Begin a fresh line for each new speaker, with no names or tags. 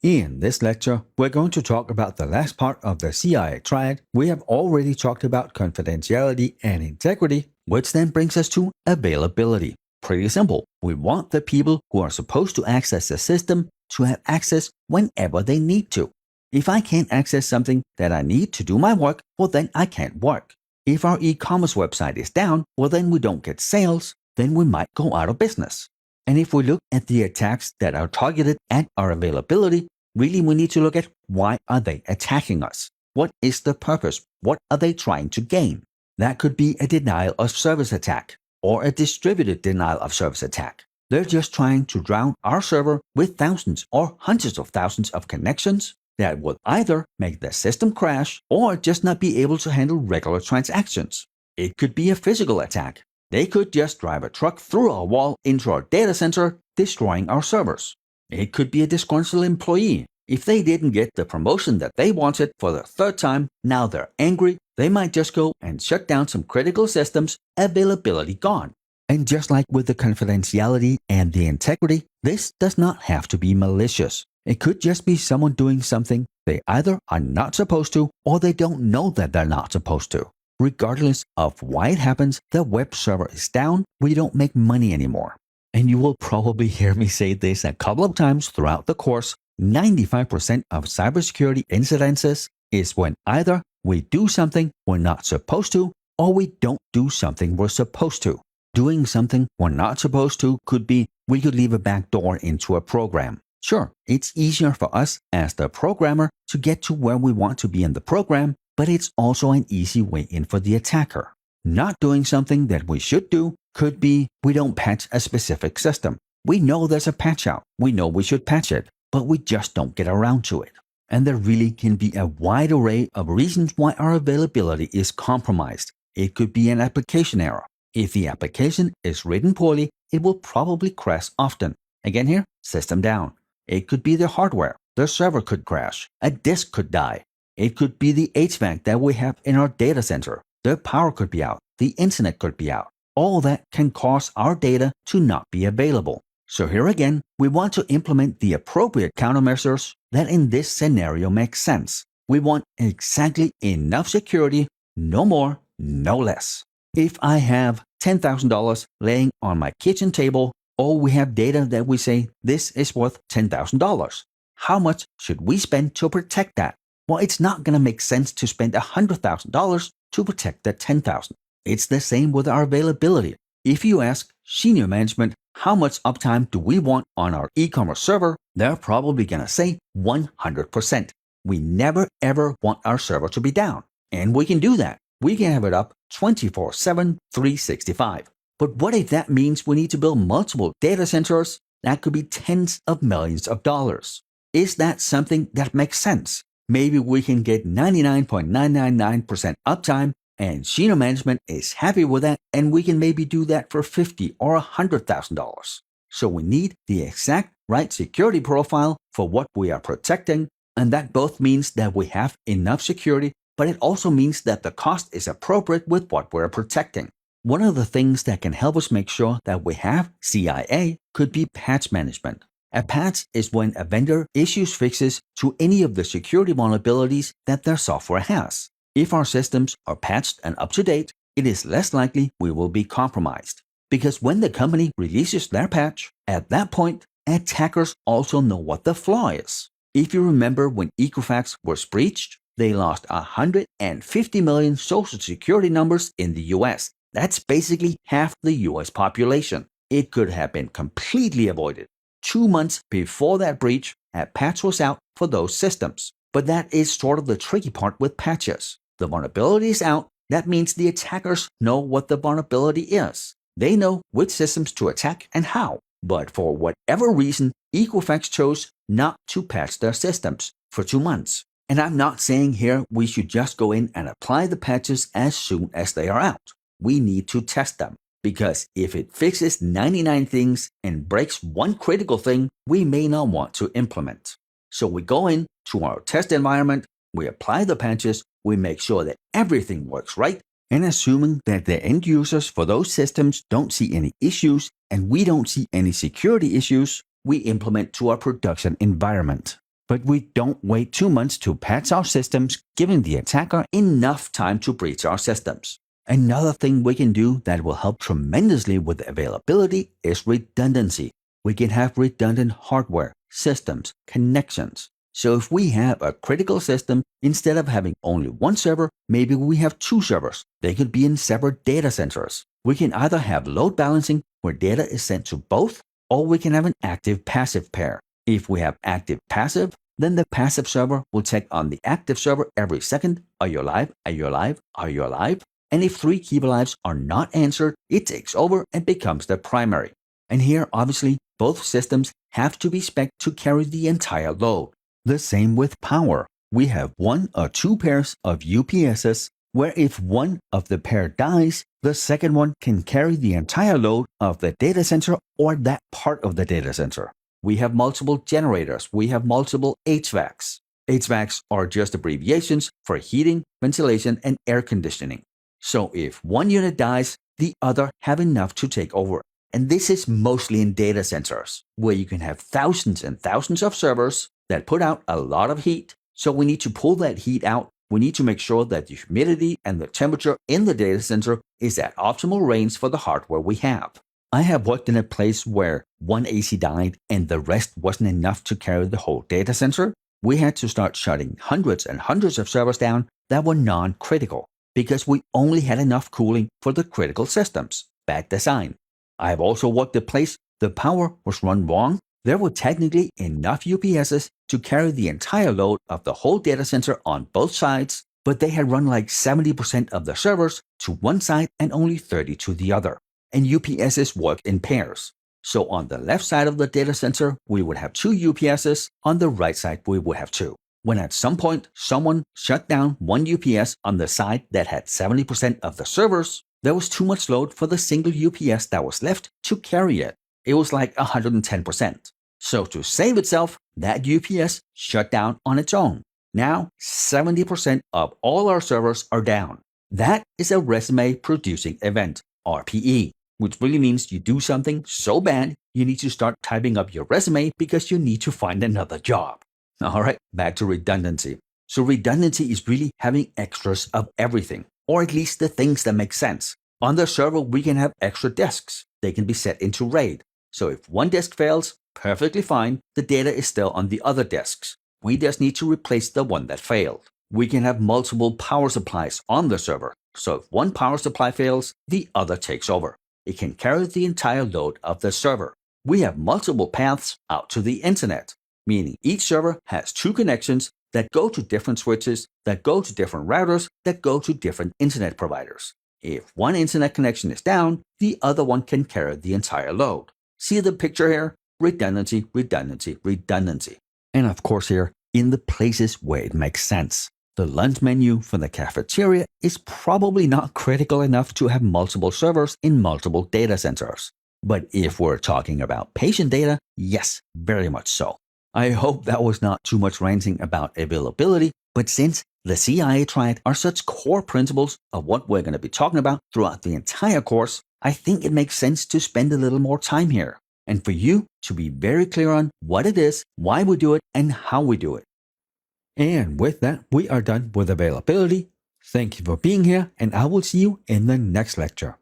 In this lecture, we're going to talk about the last part of the CIA triad. We have already talked about confidentiality and integrity, which then brings us to availability. Pretty simple. We want the people who are supposed to access the system to have access whenever they need to. If I can't access something that I need to do my work, well then I can't work. If our e-commerce website is down, well then we don't get sales, then we might go out of business. And if we look at the attacks that are targeted at our availability, really we need to look at why are they attacking us? What is the purpose? What are they trying to gain? That could be a denial of service attack or a distributed denial of service attack. They're just trying to drown our server with thousands or hundreds of thousands of connections that would either make the system crash or just not be able to handle regular transactions. It could be a physical attack. They could just drive a truck through our wall into our data center, destroying our servers. It could be a disgruntled employee. If they didn't get the promotion that they wanted for the third time, now they're angry, they might just go and shut down some critical systems, availability gone. And just like with the confidentiality and the integrity, this does not have to be malicious. It could just be someone doing something they either are not supposed to or they don't know that they're not supposed to. Regardless of why it happens, the web server is down, we don't make money anymore. And you will probably hear me say this a couple of times throughout the course. 95% of cybersecurity incidences is when either we do something we're not supposed to or we don't do something we're supposed to. Doing something we're not supposed to could be we could leave a back door into a program. Sure, it's easier for us as the programmer to get to where we want to be in the program, but it's also an easy way in for the attacker. Not doing something that we should do could be we don't patch a specific system. We know there's a patch out. We know we should patch it, but we just don't get around to it. And there really can be a wide array of reasons why our availability is compromised. It could be an application error. If the application is written poorly, it will probably crash often. Again here, system down. It could be the hardware. The server could crash. A disk could die. It could be the HVAC that we have in our data center. The power could be out. The internet could be out. All that can cause our data to not be available. So here again, we want to implement the appropriate countermeasures that in this scenario make sense. We want exactly enough security, no more, no less. If I have $10,000 laying on my kitchen table, or we have data that we say this is worth $10,000, how much should we spend to protect that? Well, it's not going to make sense to spend $100,000 to protect that $10,000. It's the same with our availability. If you ask senior management how much uptime do we want on our e-commerce server, they're probably going to say 100%. We never ever want our server to be down. And we can do that. We can have it up 24/7, 365. But what if that means we need to build multiple data centers? That could be tens of millions of dollars. Is that something that makes sense? Maybe we can get 99.999% uptime and senior management is happy with that, and we can maybe do that for $50,000 or $100,000. So we need the exact right security profile for what we are protecting, and that both means that we have enough security, but it also means that the cost is appropriate with what we're protecting. One of the things that can help us make sure that we have CIA could be patch management. A patch is when a vendor issues fixes to any of the security vulnerabilities that their software has. If our systems are patched and up to date, it is less likely we will be compromised. Because when the company releases their patch, at that point, attackers also know what the flaw is. If you remember when Equifax was breached, they lost 150 million social security numbers in the US. That's basically half the US population. It could have been completely avoided. 2 months before that breach, a patch was out for those systems. But that is sort of the tricky part with patches. The vulnerability is out. That means the attackers know what the vulnerability is. They know which systems to attack and how. But for whatever reason, Equifax chose not to patch their systems for 2 months. And I'm not saying here we should just go in and apply the patches as soon as they are out. We need to test them. Because if it fixes 99 things and breaks one critical thing, we may not want to implement. So we go in to our test environment, we apply the patches, we make sure that everything works right, and assuming that the end users for those systems don't see any issues and we don't see any security issues, we implement to our production environment. But we don't wait 2 months to patch our systems, giving the attacker enough time to breach our systems. Another thing we can do that will help tremendously with availability is redundancy. We can have redundant hardware, systems, connections. So if we have a critical system, instead of having only one server, maybe we have 2 servers. They could be in separate data centers. We can either have load balancing, where data is sent to both, or we can have an active-passive pair. If we have active-passive, then the passive server will check on the active server every second. Are you alive? Are you alive? Are you alive? And if 3 keep alives are not answered, it takes over and becomes the primary. And here, obviously, both systems have to be spec'd to carry the entire load. The same with power. We have 1 or 2 pairs of UPSs, where if one of the pair dies, the second one can carry the entire load of the data center or that part of the data center. We have multiple generators. We have multiple HVACs. HVACs are just abbreviations for heating, ventilation, and air conditioning. So if one unit dies, the other have enough to take over. And this is mostly in data centers, where you can have thousands and thousands of servers that put out a lot of heat. So we need to pull that heat out. We need to make sure that the humidity and the temperature in the data center is at optimal range for the hardware we have. I have worked in a place where one AC died and the rest wasn't enough to carry the whole data center. We had to start shutting hundreds and hundreds of servers down that were non-critical because we only had enough cooling for the critical systems. Bad design. I have also worked a place the power was run wrong. There were technically enough UPSs to carry the entire load of the whole data center on both sides, but they had run like 70% of the servers to one side and only 30% to the other. And UPSs work in pairs. So on the left side of the data center, we would have 2 UPSs. On the right side, we would have 2. When at some point, someone shut down one UPS on the side that had 70% of the servers, there was too much load for the single UPS that was left to carry it. It was like 110%. So to save itself, that UPS shut down on its own. Now, 70% of all our servers are down. That is a resume producing event, RPE, which really means you do something so bad, you need to start typing up your resume because you need to find another job. All right, back to redundancy. So redundancy is really having extras of everything, or at least the things that make sense. On the server, we can have extra disks. They can be set into RAID. So if one disk fails, perfectly fine, the data is still on the other disks. We just need to replace the one that failed. We can have multiple power supplies on the server. So if one power supply fails, the other takes over. It can carry the entire load of the server. We have multiple paths out to the internet, meaning each server has 2 connections that go to different switches, that go to different routers, that go to different internet providers. If one internet connection is down, the other one can carry the entire load. See the picture here? Redundancy, redundancy, redundancy. And of course here, in the places where it makes sense. The lunch menu for the cafeteria is probably not critical enough to have multiple servers in multiple data centers. But if we're talking about patient data, yes, very much so. I hope that was not too much ranting about availability, but since the CIA Triad are such core principles of what we're going to be talking about throughout the entire course, I think it makes sense to spend a little more time here, and for you to be very clear on what it is, why we do it, and how we do it. And with that, we are done with availability. Thank you for being here, and I will see you in the next lecture.